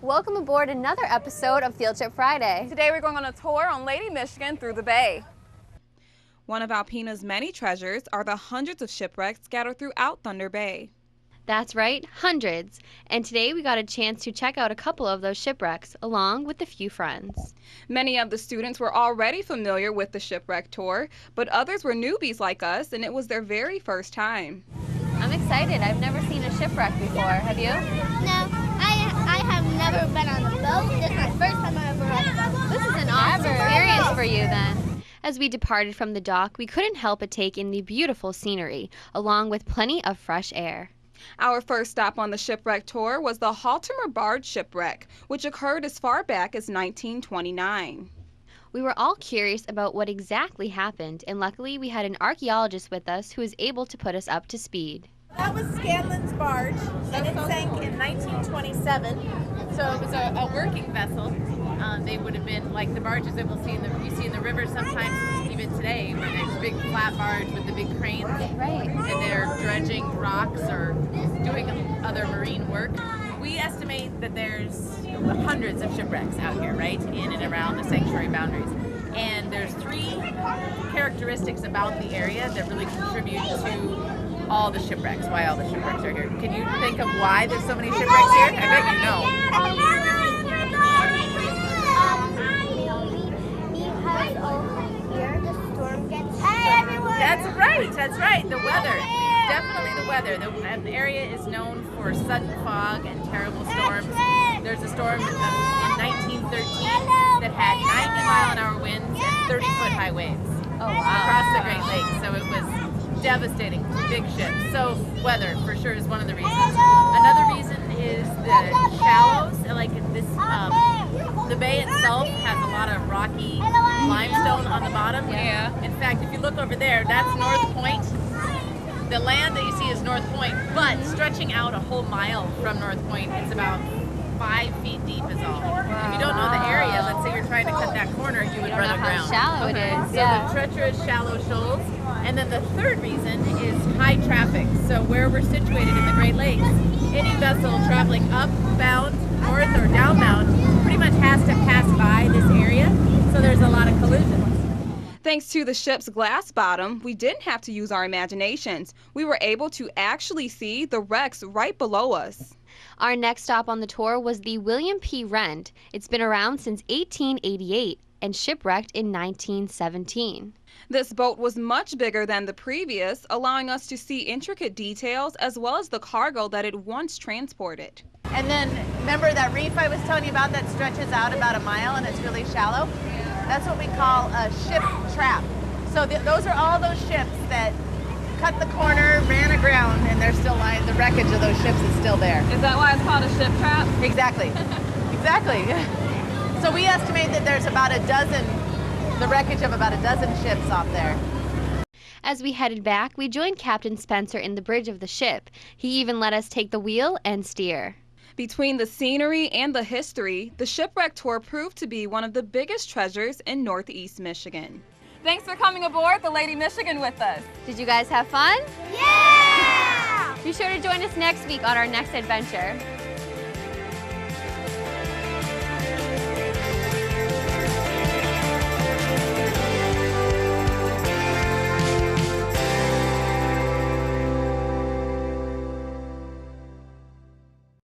Welcome aboard another episode of Field Trip Friday. Today we're going on a tour on Lady Michigan through the bay. One of Alpena's many treasures are the hundreds of shipwrecks scattered throughout Thunder Bay. That's right, hundreds. And today we got a chance to check out a couple of those shipwrecks, along with a few friends. Many of the students were already familiar with the shipwreck tour, but others were newbies like us, and it was their very first time. I'm excited. I've never seen a shipwreck before. Have you? No, I have never been on a boat. This is my first time I've ever on a boat. This is an awesome experience for you then. As we departed from the dock, we couldn't help but take in the beautiful scenery, along with plenty of fresh air. Our first stop on the shipwreck tour was the Haltimer Barge shipwreck, which occurred as far back as 1929. We were all curious about what exactly happened, and luckily we had an archaeologist with us who was able to put us up to speed. That was Scanlon's barge, and it sank in 1927. So it was a working vessel. They would have been like the barges that you see in the river sometimes, even today, where there's big flat barge with the big cranes, Right. and they're dredging rocks or doing other marine work. We estimate that there's hundreds of shipwrecks out here, right, in and around the sanctuary boundaries. And there's three characteristics about the area that really contribute to all the shipwrecks, why all the shipwrecks are here. Can you think of why there's so many shipwrecks here? I bet you know. Because over here the storm gets That's right, the weather. Definitely the weather. The area is known for sudden fog and terrible storms. There's a storm in 1913 that had 90-mile-an-hour winds and 30-foot high waves across the Great Lakes. So it was devastating to big ships. So weather for sure is one of the reasons. Another reason is the shallows. Like this, the bay itself has a lot of rocky limestone on the bottom. Yeah. In fact, if you look over there, that's North Point. The land that you see is North Point, but stretching out a whole mile from North Point, it's about 5 feet deep is all. If you don't know the area, let's say you're trying to cut that corner, you would I don't run know how aground. shallow it is. So the treacherous shallow shoals. And then the third reason is high traffic. So where we're situated in the Great Lakes, any vessel traveling upbound, north or downbound pretty much has to pass by this area. So there's a lot of collisions. Thanks to the ship's glass bottom, we didn't have to use our imaginations. We were able to actually see the wrecks right below us. Our next stop on the tour was the William P. Wren. It's been around since 1888 and shipwrecked in 1917. This boat was much bigger than the previous, allowing us to see intricate details as well as the cargo that it once transported. And then remember that reef I was telling you about that stretches out about a mile and it's really shallow? That's what we call a ship trap. So those are all those ships that cut the corner, ran aground, and they're still lying. The wreckage of those ships is still there. Is that why it's called a ship trap? Exactly. Exactly. So we estimate that there's about the wreckage of about a dozen ships off there. As we headed back, we joined Captain Spencer in the bridge of the ship. He even let us take the wheel and steer. Between the scenery and the history, the shipwreck tour proved to be one of the biggest treasures in Northeast Michigan. Thanks for coming aboard the Lady Michigan with us. Did you guys have fun? Yeah! Be sure to join us next week on our next adventure.